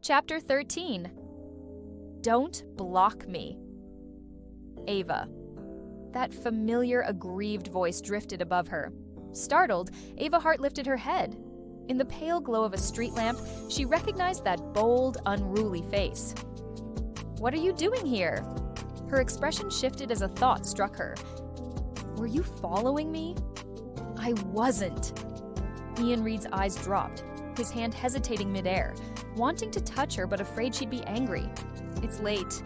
Chapter 13. Don't block me. Ava. That familiar, aggrieved voice drifted above her. Startled, Ava Hart lifted her head. In the pale glow of a street lamp, she recognized that bold, unruly face. "What are you doing here?" Her expression shifted as a thought struck her. "Were you following me?" "I wasn't." Ian Reed's eyes dropped, his hand hesitating midair, wanting to touch her but afraid she'd be angry. "It's late.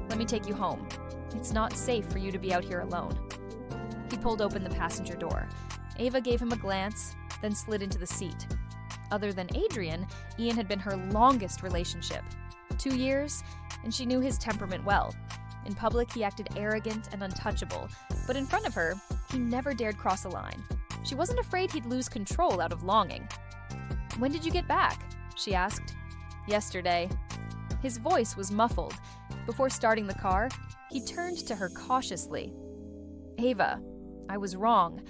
Let me take you home. It's not safe for you to be out here alone." He pulled open the passenger door. Ava gave him a glance, then slid into the seat. Other than Adrian, Ian had been her longest relationship. 2 years, and she knew his temperament well. In public, he acted arrogant and untouchable, but in front of her, he never dared cross a line. She wasn't afraid he'd lose control out of longing. "When did you get back?" she asked. "Yesterday." His voice was muffled. Before starting the car, he turned to her cautiously. "Ava, I was wrong.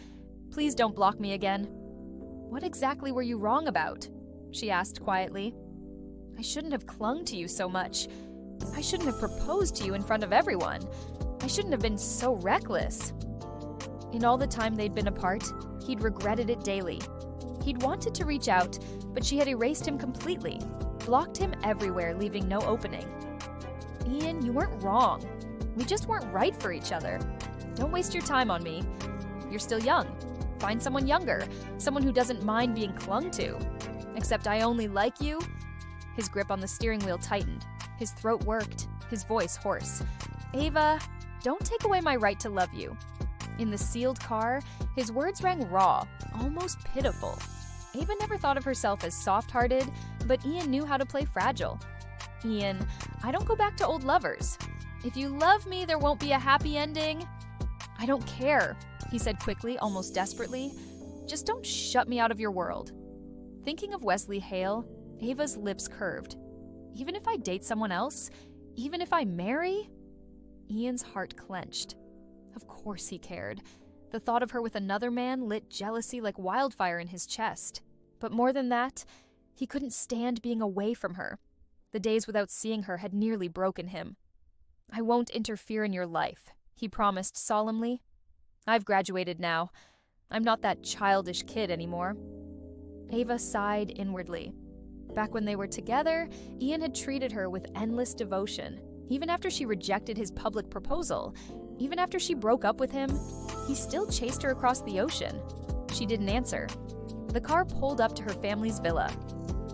Please don't block me again." "What exactly were you wrong about?" she asked quietly. "I shouldn't have clung to you so much. I shouldn't have proposed to you in front of everyone. I shouldn't have been so reckless." In all the time they'd been apart, he'd regretted it daily. He'd wanted to reach out, but she had erased him completely, blocked him everywhere, leaving no opening. "Ian, you weren't wrong. We just weren't right for each other. Don't waste your time on me. You're still young. Find someone younger, someone who doesn't mind being clung to. Except I only like you." His grip on the steering wheel tightened. His throat worked, his voice hoarse. "Ava, don't take away my right to love you." In the sealed car, his words rang raw, almost pitiful. Ava never thought of herself as soft-hearted, but Ian knew how to play fragile. "Ian, I don't go back to old lovers. If you love me, there won't be a happy ending." "I don't care," he said quickly, almost desperately. "Just don't shut me out of your world." Thinking of Wesley Hale, Ava's lips curved. "Even if I date someone else? Even if I marry?" Ian's heart clenched. Of course he cared. The thought of her with another man lit jealousy like wildfire in his chest. But more than that, he couldn't stand being away from her. The days without seeing her had nearly broken him. "I won't interfere in your life," he promised solemnly. "I've graduated now. I'm not that childish kid anymore." Ava sighed inwardly. Back when they were together, Ian had treated her with endless devotion. Even after she rejected his public proposal, even after she broke up with him, he still chased her across the ocean. She didn't answer. The car pulled up to her family's villa.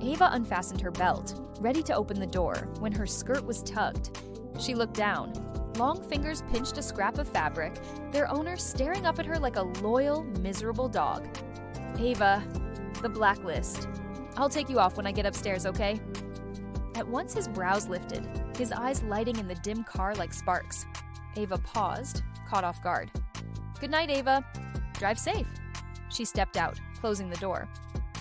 Ava unfastened her belt, ready to open the door, when her skirt was tugged. She looked down. Long fingers pinched a scrap of fabric, their owner staring up at her like a loyal, miserable dog. "Ava, the blacklist. I'll take you off when I get upstairs, okay?" At once his brows lifted, his eyes lighting in the dim car like sparks. Ava paused, caught off guard. "Good night, Ava. Drive safe." She stepped out, closing the door.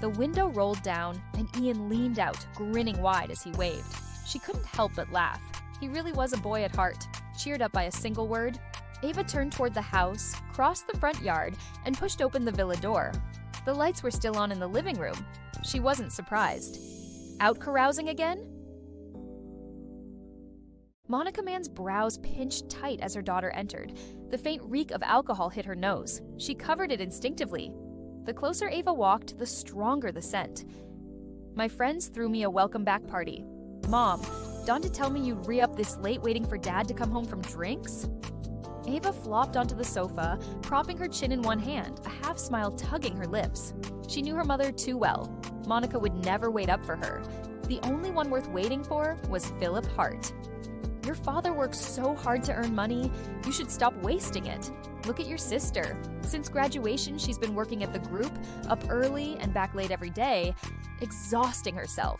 The window rolled down, and Ian leaned out, grinning wide as he waved. She couldn't help but laugh. He really was a boy at heart, cheered up by a single word. Ava turned toward the house, crossed the front yard, and pushed open the villa door. The lights were still on in the living room. She wasn't surprised. Out carousing again? Monica Mann's brows pinched tight as her daughter entered. The faint reek of alcohol hit her nose. She covered it instinctively. The closer Ava walked, the stronger the scent. "My friends threw me a welcome back party. Mom, Dawn to tell me you'd re-up this late waiting for Dad to come home from drinks?" Ava flopped onto the sofa, propping her chin in one hand, a half-smile tugging her lips. She knew her mother too well. Monica would never wait up for her. The only one worth waiting for was Philip Hart. "Your father works so hard to earn money, you should stop wasting it. Look at your sister. Since graduation, she's been working at the group, up early and back late every day, exhausting herself."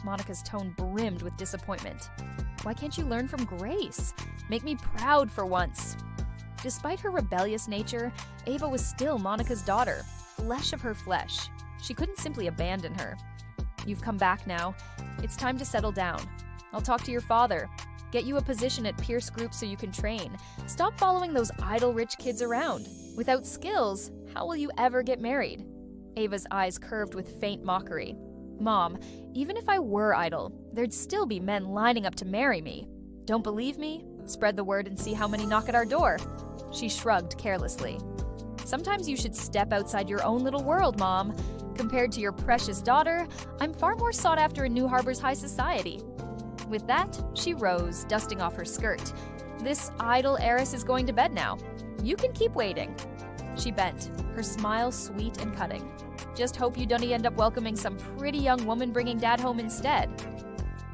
Monica's tone brimmed with disappointment. "Why can't you learn from Grace? Make me proud for once." Despite her rebellious nature, Ava was still Monica's daughter, flesh of her flesh. She couldn't simply abandon her. "You've come back now. It's time to settle down. I'll talk to your father. Get you a position at Pierce Group so you can train. Stop following those idle rich kids around. Without skills, how will you ever get married?" Ava's eyes curved with faint mockery. "Mom, Even if I were idle, there'd still be men lining up to marry me. Don't believe me? Spread the word and see how many knock at our door." She shrugged carelessly. "Sometimes you should step outside your own little world, Mom. Compared to your precious daughter, I'm far more sought after in New Harbor's high society." With that, she rose, dusting off her skirt. "This idle heiress is going to bed now. You can keep waiting." She bent, her smile sweet and cutting. "Just hope you don't end up welcoming some pretty young woman bringing Dad home instead."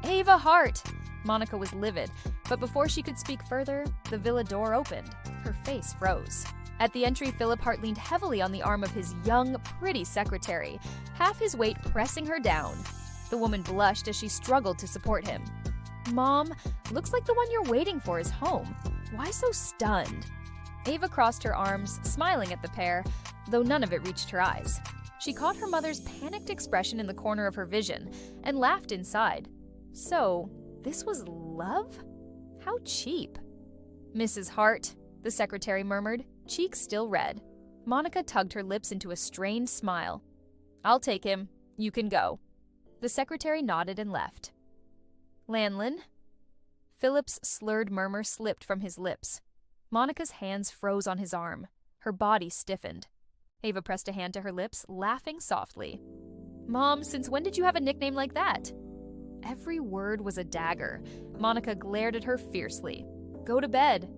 "Ava Hart!" Monica was livid, but before she could speak further, the villa door opened. Her face froze. At the entry, Philip Hart leaned heavily on the arm of his young, pretty secretary, half his weight pressing her down. The woman blushed as she struggled to support him. "Mom, looks like the one you're waiting for is home. Why so stunned?" Ava crossed her arms, smiling at the pair, though none of it reached her eyes. She caught her mother's panicked expression in the corner of her vision and laughed inside. So, this was love? How cheap. "Mrs. Hart," the secretary murmured, cheeks still red. Monica tugged her lips into a strained smile. "I'll take him. You can go." The secretary nodded and left. "Lanlin?" Philip's slurred murmur slipped from his lips. Monica's hands froze on his arm. Her body stiffened. Ava pressed a hand to her lips, laughing softly. "Mom, since when did you have a nickname like that?" Every word was a dagger. Monica glared at her fiercely. "Go to bed.